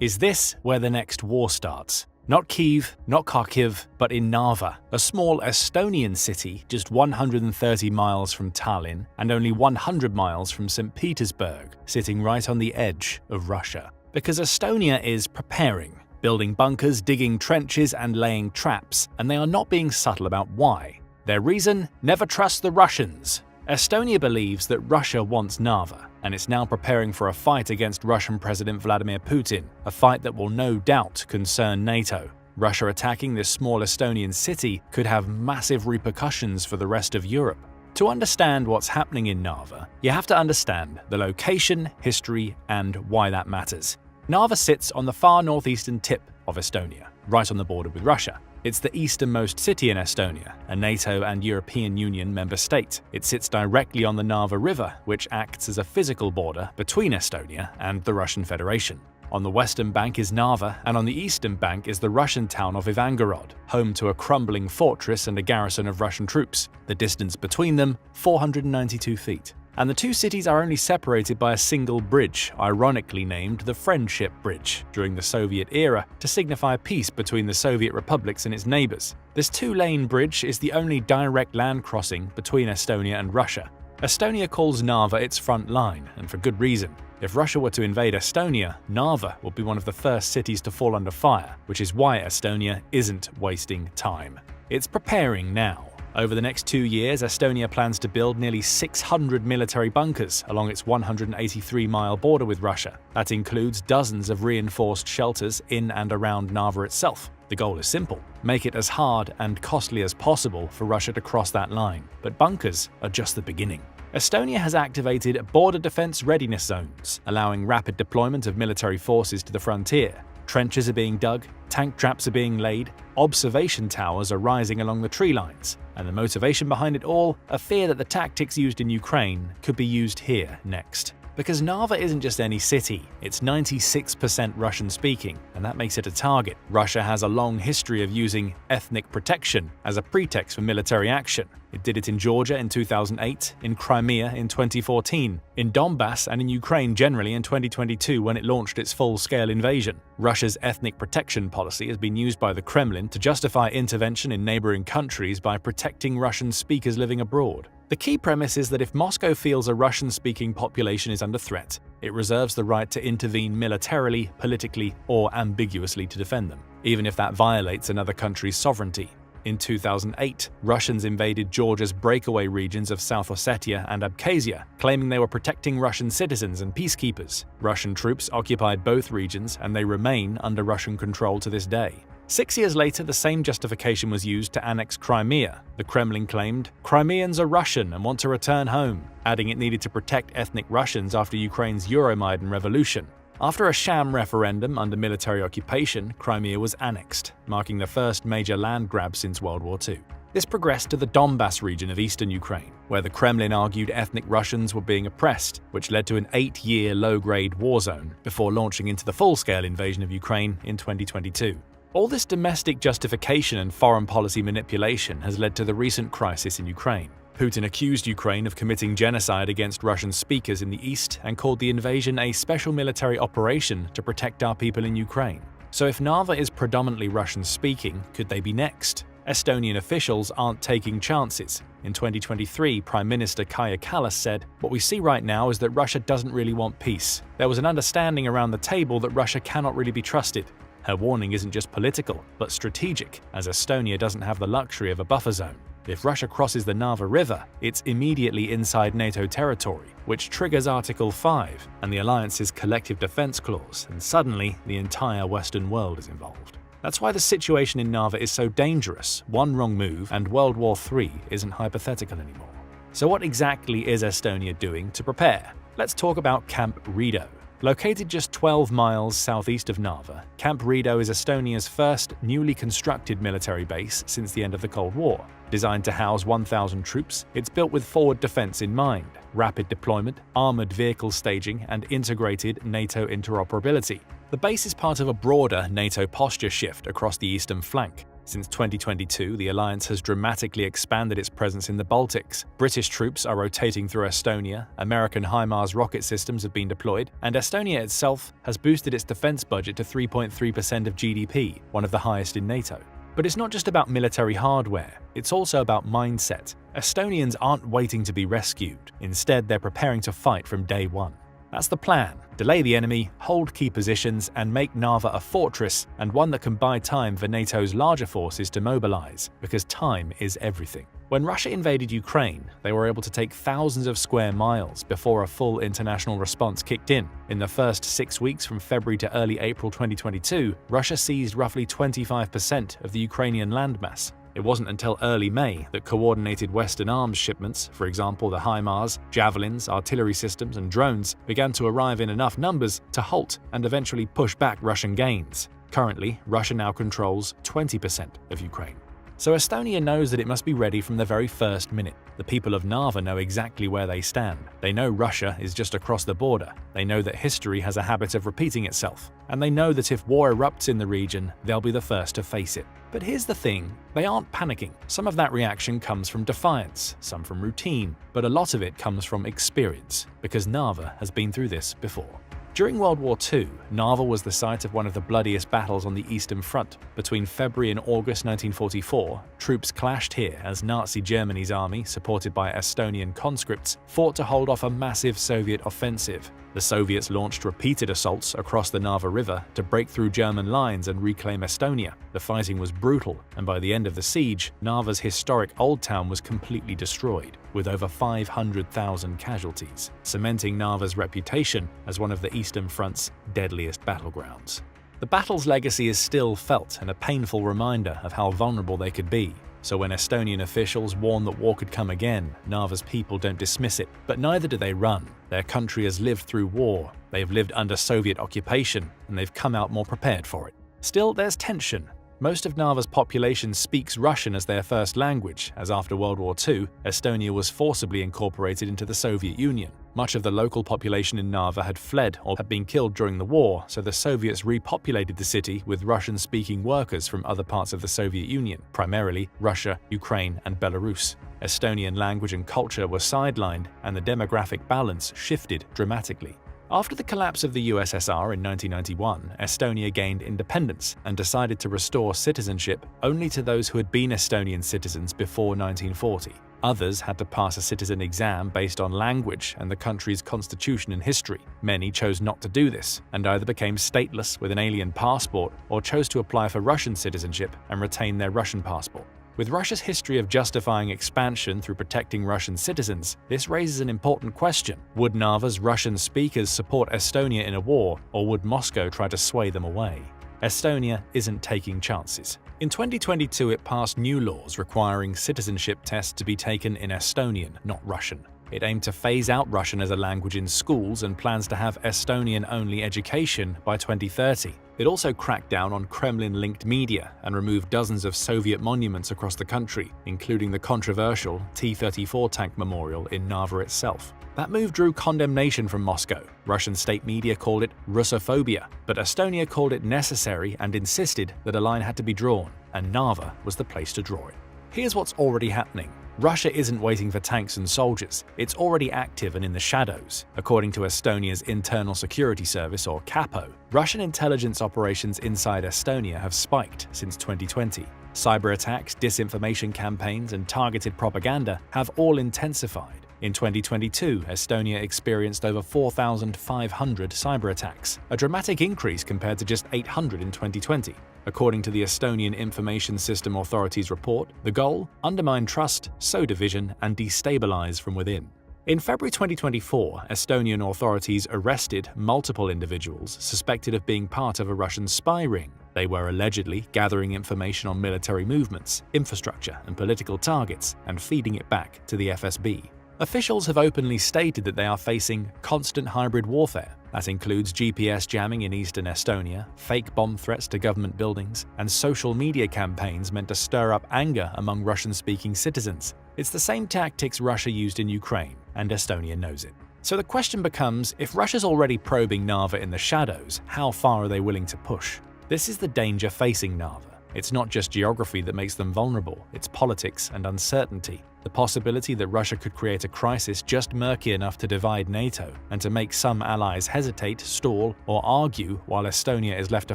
Is this where the next war starts? Not Kyiv, not Kharkiv, but in Narva, a small Estonian city just 130 miles from Tallinn and only 100 miles from St. Petersburg, sitting right on the edge of Russia. Because Estonia is preparing, building bunkers, digging trenches, and laying traps, and they are not being subtle about why. Their reason? Never trust the Russians. Estonia believes that Russia wants Narva, and it's now preparing for a fight against Russian President Vladimir Putin, a fight that will no doubt concern NATO. Russia attacking this small Estonian city could have massive repercussions for the rest of Europe. To understand what's happening in Narva, you have to understand the location, history, and why that matters. Narva sits on the far northeastern tip of Estonia, right on the border with Russia. It's the easternmost city in Estonia, a NATO and European Union member state. It sits directly on the Narva River, which acts as a physical border between Estonia and the Russian Federation. On the western bank is Narva, and on the eastern bank is the Russian town of Ivangorod, home to a crumbling fortress and a garrison of Russian troops. The distance between them, 492 feet. And the two cities are only separated by a single bridge, ironically named the Friendship Bridge, during the Soviet era to signify peace between the Soviet republics and its neighbors. This two-lane bridge is the only direct land crossing between Estonia and Russia. Estonia calls Narva its front line, and for good reason. If Russia were to invade Estonia, Narva would be one of the first cities to fall under fire, which is why Estonia isn't wasting time. It's preparing now. Over the next 2 years, Estonia plans to build nearly 600 military bunkers along its 183-mile border with Russia. That includes dozens of reinforced shelters in and around Narva itself. The goal is simple: make it as hard and costly as possible for Russia to cross that line. But bunkers are just the beginning. Estonia has activated border defense readiness zones, allowing rapid deployment of military forces to the frontier. Trenches are being dug, tank traps are being laid, observation towers are rising along the tree lines, and the motivation behind it all, a fear that the tactics used in Ukraine could be used here next. Because Narva isn't just any city, it's 96% Russian-speaking, and that makes it a target. Russia has a long history of using ethnic protection as a pretext for military action. It did it in Georgia in 2008, in Crimea in 2014, in Donbass and in Ukraine generally in 2022 when it launched its full-scale invasion. Russia's ethnic protection policy has been used by the Kremlin to justify intervention in neighboring countries by protecting Russian speakers living abroad. The key premise is that if Moscow feels a Russian-speaking population is under threat, it reserves the right to intervene militarily, politically, or ambiguously to defend them, even if that violates another country's sovereignty. In 2008, Russians invaded Georgia's breakaway regions of South Ossetia and Abkhazia, claiming they were protecting Russian citizens and peacekeepers. Russian troops occupied both regions, and they remain under Russian control to this day. 6 years later, the same justification was used to annex Crimea. The Kremlin claimed, "Crimeans are Russian and want to return home," adding it needed to protect ethnic Russians after Ukraine's Euromaidan revolution. After a sham referendum under military occupation, Crimea was annexed, marking the first major land grab since World War II. This progressed to the Donbass region of eastern Ukraine, where the Kremlin argued ethnic Russians were being oppressed, which led to an 8-year low-grade war zone before launching into the full-scale invasion of Ukraine in 2022. All this domestic justification and foreign policy manipulation has led to the recent crisis in Ukraine. Putin accused Ukraine of committing genocide against Russian speakers in the east and called the invasion a special military operation to protect our people in Ukraine. So if Narva is predominantly Russian-speaking, could they be next? Estonian officials aren't taking chances. In 2023, Prime Minister Kaja Kallas said, "What we see right now is that Russia doesn't really want peace. There was an understanding around the table that Russia cannot really be trusted." Her warning isn't just political, but strategic, as Estonia doesn't have the luxury of a buffer zone. If Russia crosses the Narva River, it's immediately inside NATO territory, which triggers Article 5 and the alliance's collective defense clause, and suddenly the entire Western world is involved. That's why the situation in Narva is so dangerous. One wrong move and World War III isn't hypothetical anymore. So what exactly is Estonia doing to prepare? Let's talk about Camp Rido. Located just 12 miles southeast of Narva, Camp Rido is Estonia's first newly constructed military base since the end of the Cold War. Designed to house 1,000 troops, it's built with forward defense in mind, rapid deployment, armored vehicle staging, and integrated NATO interoperability. The base is part of a broader NATO posture shift across the eastern flank. Since 2022, the alliance has dramatically expanded its presence in the Baltics. British troops are rotating through Estonia, American HIMARS rocket systems have been deployed, and Estonia itself has boosted its defense budget to 3.3% of GDP, one of the highest in NATO. But it's not just about military hardware, it's also about mindset. Estonians aren't waiting to be rescued. Instead, they're preparing to fight from day one. That's the plan. Delay the enemy, hold key positions, and make Narva a fortress, and one that can buy time for NATO's larger forces to mobilize, because time is everything. When Russia invaded Ukraine, they were able to take thousands of square miles before a full international response kicked in. In the first 6 weeks from February to early April 2022, Russia seized roughly 25% of the Ukrainian landmass. It wasn't until early May that coordinated Western arms shipments, for example the HIMARS, javelins, artillery systems, and drones, began to arrive in enough numbers to halt and eventually push back Russian gains. Currently, Russia now controls 20% of Ukraine. So Estonia knows that it must be ready from the very first minute. The people of Narva know exactly where they stand. They know Russia is just across the border. They know that history has a habit of repeating itself. And they know that if war erupts in the region, they'll be the first to face it. But here's the thing, they aren't panicking. Some of that reaction comes from defiance, some from routine, but a lot of it comes from experience, because Narva has been through this before. During World War II, Narva was the site of one of the bloodiest battles on the Eastern Front. Between February and August 1944, troops clashed here as Nazi Germany's army, supported by Estonian conscripts, fought to hold off a massive Soviet offensive. The Soviets launched repeated assaults across the Narva River to break through German lines and reclaim Estonia. The fighting was brutal, and by the end of the siege, Narva's historic old town was completely destroyed, with over 500,000 casualties, cementing Narva's reputation as one of the Eastern Front's deadliest battlegrounds. The battle's legacy is still felt and a painful reminder of how vulnerable they could be. So when Estonian officials warn that war could come again, Narva's people don't dismiss it, but neither do they run. Their country has lived through war, they've lived under Soviet occupation, and they've come out more prepared for it. Still, there's tension. Most of Narva's population speaks Russian as their first language, as after World War II, Estonia was forcibly incorporated into the Soviet Union. Much of the local population in Narva had fled or had been killed during the war, so the Soviets repopulated the city with Russian-speaking workers from other parts of the Soviet Union, primarily Russia, Ukraine, and Belarus. Estonian language and culture were sidelined, and the demographic balance shifted dramatically. After the collapse of the USSR in 1991, Estonia gained independence and decided to restore citizenship only to those who had been Estonian citizens before 1940. Others had to pass a citizen exam based on language and the country's constitution and history. Many chose not to do this and either became stateless with an alien passport or chose to apply for Russian citizenship and retain their Russian passport. With Russia's history of justifying expansion through protecting Russian citizens, this raises an important question. Would Narva's Russian speakers support Estonia in a war, or would Moscow try to sway them away? Estonia isn't taking chances. In 2022, it passed new laws requiring citizenship tests to be taken in Estonian, not Russian. It aimed to phase out Russian as a language in schools and plans to have Estonian-only education by 2030. It also cracked down on Kremlin-linked media and removed dozens of Soviet monuments across the country, including the controversial T-34 tank memorial in Narva itself. That move drew condemnation from Moscow. Russian state media called it Russophobia, but Estonia called it necessary and insisted that a line had to be drawn, and Narva was the place to draw it. Here's what's already happening. Russia isn't waiting for tanks and soldiers, it's already active and in the shadows. According to Estonia's Internal Security Service, or KAPO, Russian intelligence operations inside Estonia have spiked since 2020. Cyber attacks, disinformation campaigns, and targeted propaganda have all intensified. In 2022, Estonia experienced over 4,500 cyber attacks, a dramatic increase compared to just 800 in 2020. According to the Estonian Information System Authority's report, the goal? Undermine trust, sow division, and destabilize from within. In February 2024, Estonian authorities arrested multiple individuals suspected of being part of a Russian spy ring. They were allegedly gathering information on military movements, infrastructure, and political targets, and feeding it back to the FSB. Officials have openly stated that they are facing constant hybrid warfare. That includes GPS jamming in eastern Estonia, fake bomb threats to government buildings, and social media campaigns meant to stir up anger among Russian-speaking citizens. It's the same tactics Russia used in Ukraine, and Estonia knows it. So the question becomes, if Russia's already probing Narva in the shadows, how far are they willing to push? This is the danger facing Narva. It's not just geography that makes them vulnerable, it's politics and uncertainty. The possibility that Russia could create a crisis just murky enough to divide NATO and to make some allies hesitate, stall, or argue while Estonia is left to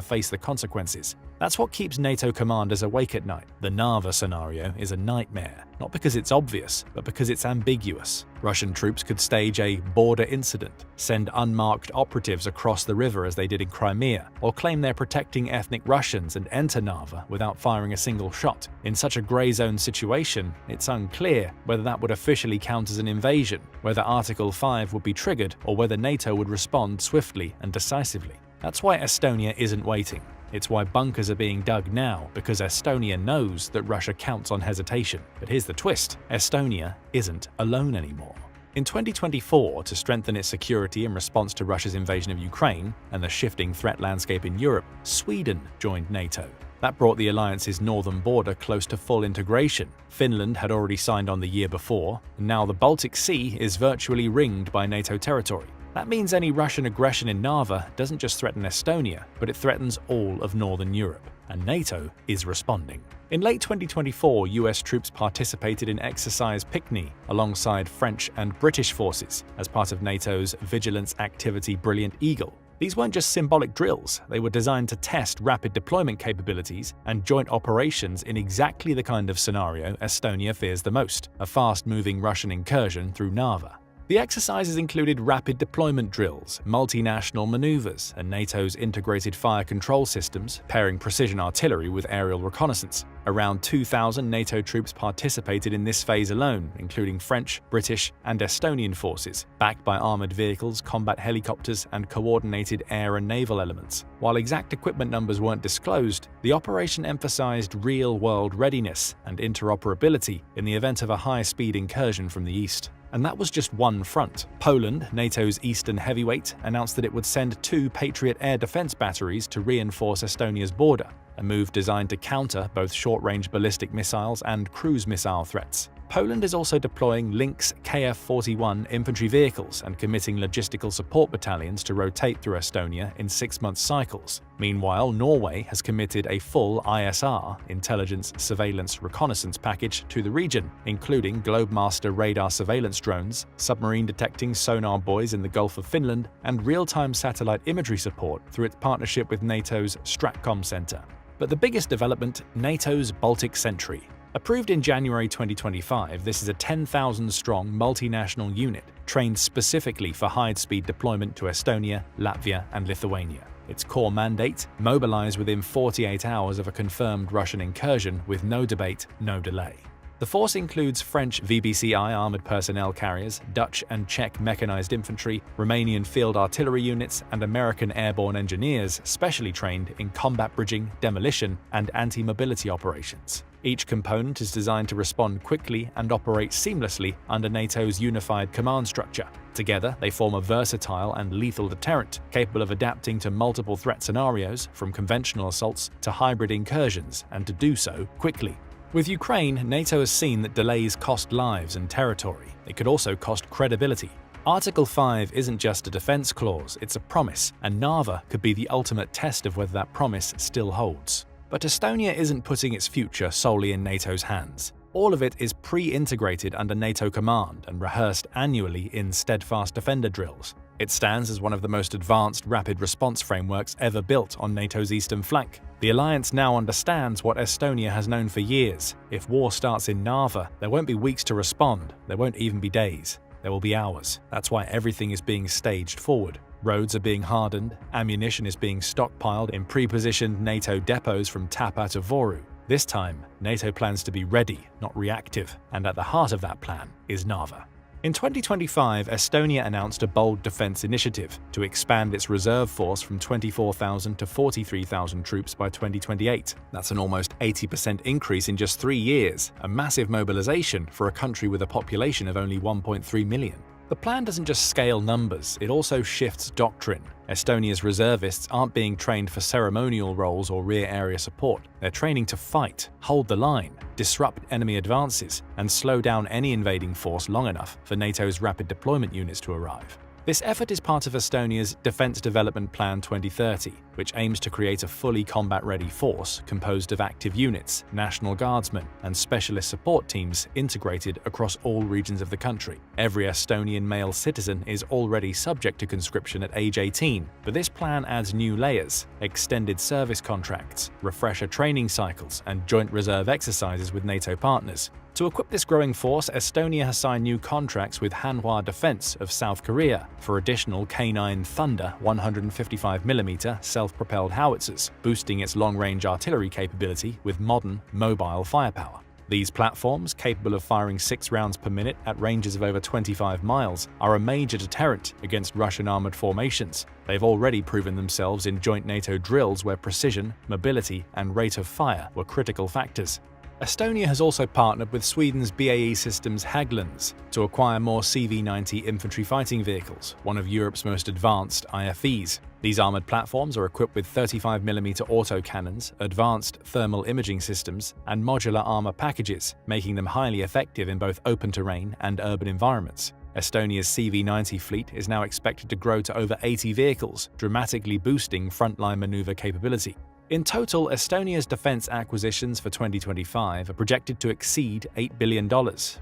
face the consequences. That's what keeps NATO commanders awake at night. The Narva scenario is a nightmare, not because it's obvious, but because it's ambiguous. Russian troops could stage a border incident, send unmarked operatives across the river as they did in Crimea, or claim they're protecting ethnic Russians and enter Narva without firing a single shot. In such a grey zone situation, it's unclear whether that would officially count as an invasion, whether Article 5 would be triggered, or whether NATO would respond swiftly and decisively. That's why Estonia isn't waiting. It's why bunkers are being dug now, because Estonia knows that Russia counts on hesitation. But here's the twist: Estonia isn't alone anymore. In 2024, to strengthen its security in response to Russia's invasion of Ukraine and the shifting threat landscape in Europe, Sweden joined NATO. That brought the alliance's northern border close to full integration. Finland had already signed on the year before, and now the Baltic Sea is virtually ringed by NATO territory. That means any Russian aggression in Narva doesn't just threaten Estonia, but it threatens all of northern Europe, and NATO is responding. In late 2024, US troops participated in Exercise Picni alongside French and British forces as part of NATO's Vigilance Activity Brilliant Eagle. These weren't just symbolic drills, they were designed to test rapid deployment capabilities and joint operations in exactly the kind of scenario Estonia fears the most: a fast-moving Russian incursion through Narva. The exercises included rapid deployment drills, multinational maneuvers, and NATO's integrated fire control systems, pairing precision artillery with aerial reconnaissance. Around 2,000 NATO troops participated in this phase alone, including French, British, and Estonian forces, backed by armored vehicles, combat helicopters, and coordinated air and naval elements. While exact equipment numbers weren't disclosed, the operation emphasized real-world readiness and interoperability in the event of a high-speed incursion from the east. And that was just one front. Poland, NATO's eastern heavyweight, announced that it would send 2 Patriot air defense batteries to reinforce Estonia's border, a move designed to counter both short-range ballistic missiles and cruise missile threats. Poland is also deploying Lynx Kf-41 infantry vehicles and committing logistical support battalions to rotate through Estonia in 6-month cycles. Meanwhile, Norway has committed a full ISR intelligence, surveillance, reconnaissance package to the region, including Globemaster radar surveillance drones, submarine detecting sonar buoys in the Gulf of Finland, and real-time satellite imagery support through its partnership with NATO's Stratcom Center. But the biggest development, NATO's Baltic Sentry. Approved in January 2025, this is a 10,000-strong multinational unit trained specifically for high-speed deployment to Estonia, Latvia, and Lithuania. Its core mandate: mobilize within 48 hours of a confirmed Russian incursion with no debate, no delay. The force includes French VBCI armored personnel carriers, Dutch and Czech mechanized infantry, Romanian field artillery units, and American airborne engineers specially trained in combat bridging, demolition, and anti-mobility operations. Each component is designed to respond quickly and operate seamlessly under NATO's unified command structure. Together, they form a versatile and lethal deterrent, capable of adapting to multiple threat scenarios, from conventional assaults to hybrid incursions, and to do so quickly. With Ukraine, NATO has seen that delays cost lives and territory. It could also cost credibility. Article 5 isn't just a defense clause, it's a promise, and Narva could be the ultimate test of whether that promise still holds. But Estonia isn't putting its future solely in NATO's hands. All of it is pre-integrated under NATO command and rehearsed annually in steadfast defender drills. It stands as one of the most advanced rapid response frameworks ever built on NATO's eastern flank. The alliance now understands what Estonia has known for years. If war starts in Narva, there won't be weeks to respond, there won't even be days. There will be hours. That's why everything is being staged forward. Roads are being hardened, ammunition is being stockpiled in pre-positioned NATO depots from Tapa to Voru. This time, NATO plans to be ready, not reactive, and at the heart of that plan is Narva. In 2025, Estonia announced a bold defense initiative to expand its reserve force from 24,000 to 43,000 troops by 2028. That's an almost 80% increase in just 3 years, a massive mobilization for a country with a population of only 1.3 million. The plan doesn't just scale numbers, it also shifts doctrine. Estonia's reservists aren't being trained for ceremonial roles or rear area support. They're training to fight, hold the line, disrupt enemy advances, and slow down any invading force long enough for NATO's rapid deployment units to arrive. This effort is part of Estonia's Defence Development Plan 2030, which aims to create a fully combat-ready force composed of active units, National Guardsmen, and specialist support teams integrated across all regions of the country. Every Estonian male citizen is already subject to conscription at age 18, but this plan adds new layers: extended service contracts, refresher training cycles, and joint reserve exercises with NATO partners. To equip this growing force, Estonia has signed new contracts with Hanwha Defense of South Korea for additional K9 Thunder 155mm self-propelled howitzers, boosting its long-range artillery capability with modern, mobile firepower. These platforms, capable of firing 6 rounds per minute at ranges of over 25 miles, are a major deterrent against Russian armored formations. They've already proven themselves in joint NATO drills where precision, mobility, and rate of fire were critical factors. Estonia has also partnered with Sweden's BAE Systems Hägglunds to acquire more CV-90 infantry fighting vehicles, one of Europe's most advanced IFVs. These armored platforms are equipped with 35mm autocannons, advanced thermal imaging systems, and modular armor packages, making them highly effective in both open terrain and urban environments. Estonia's CV-90 fleet is now expected to grow to over 80 vehicles, dramatically boosting frontline maneuver capability. In total, Estonia's defense acquisitions for 2025 are projected to exceed $8 billion,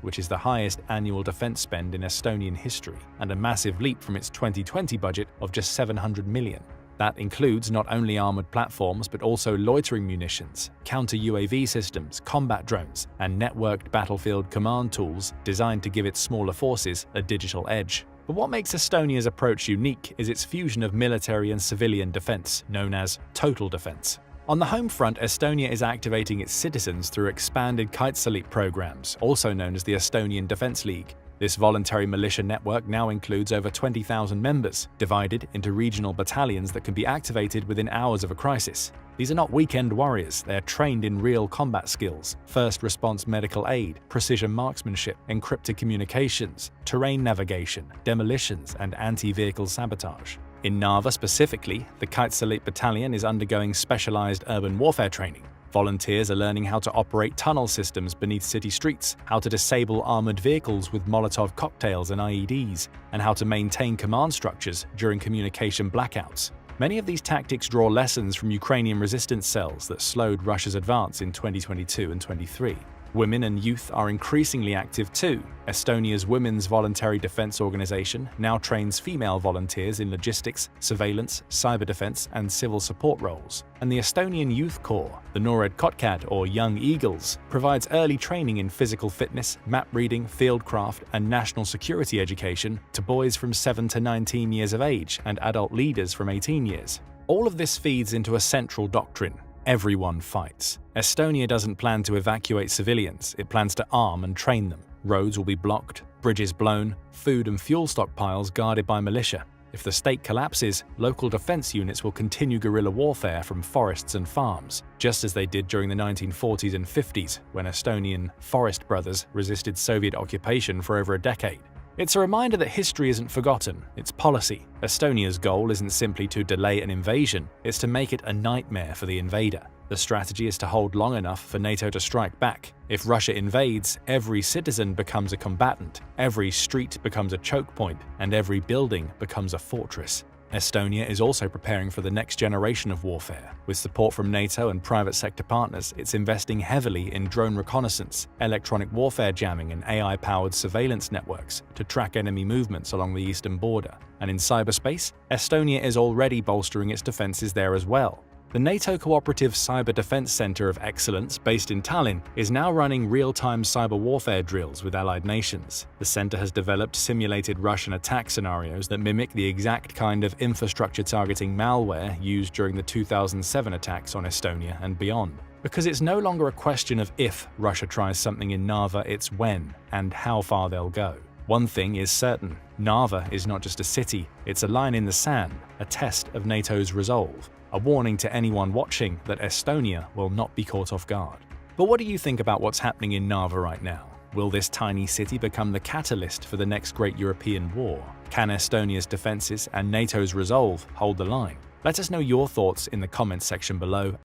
which is the highest annual defense spend in Estonian history, and a massive leap from its 2020 budget of just $700 million. That includes not only armored platforms but also loitering munitions, counter-UAV systems, combat drones, and networked battlefield command tools designed to give its smaller forces a digital edge. But what makes Estonia's approach unique is its fusion of military and civilian defense, known as total defense. On the home front, Estonia is activating its citizens through expanded Kaitseliit programs, also known as the Estonian Defense League. This voluntary militia network now includes over 20,000 members, divided into regional battalions that can be activated within hours of a crisis. These are not weekend warriors, they are trained in real combat skills, first response medical aid, precision marksmanship, encrypted communications, terrain navigation, demolitions, and anti-vehicle sabotage. In Narva specifically, the Kaitseliit battalion is undergoing specialized urban warfare training. Volunteers are learning how to operate tunnel systems beneath city streets, how to disable armored vehicles with Molotov cocktails and IEDs, and how to maintain command structures during communication blackouts. Many of these tactics draw lessons from Ukrainian resistance cells that slowed Russia's advance in 2022 and 23. Women and youth are increasingly active too. Estonia's Women's Voluntary Defense Organization now trains female volunteers in logistics, surveillance, cyber defense, and civil support roles. And the Estonian Youth Corps, the Noored Kotkad or Young Eagles, provides early training in physical fitness, map reading, fieldcraft, and national security education to boys from 7 to 19 years of age and adult leaders from 18 years. All of this feeds into a central doctrine: everyone fights. Estonia doesn't plan to evacuate civilians, it plans to arm and train them. Roads will be blocked, bridges blown, food and fuel stockpiles guarded by militia. If the state collapses, local defense units will continue guerrilla warfare from forests and farms, just as they did during the 1940s and 50s, when Estonian Forest Brothers resisted Soviet occupation for over a decade. It's a reminder that history isn't forgotten, it's policy. Estonia's goal isn't simply to delay an invasion, it's to make it a nightmare for the invader. The strategy is to hold long enough for NATO to strike back. If Russia invades, every citizen becomes a combatant, every street becomes a choke point, and every building becomes a fortress. Estonia is also preparing for the next generation of warfare. With support from NATO and private sector partners, it's investing heavily in drone reconnaissance, electronic warfare jamming, and AI-powered surveillance networks to track enemy movements along the eastern border. And in cyberspace, Estonia is already bolstering its defenses there as well. The NATO Cooperative Cyber Defense Center of Excellence, based in Tallinn, is now running real-time cyber warfare drills with allied nations. The center has developed simulated Russian attack scenarios that mimic the exact kind of infrastructure-targeting malware used during the 2007 attacks on Estonia and beyond. Because it's no longer a question of if Russia tries something in Narva, it's when and how far they'll go. One thing is certain: Narva is not just a city, it's a line in the sand, a test of NATO's resolve. A warning to anyone watching that Estonia will not be caught off guard. But what do you think about what's happening in Narva right now? Will this tiny city become the catalyst for the next great European war? Can Estonia's defenses and NATO's resolve hold the line? Let us know your thoughts in the comments section below,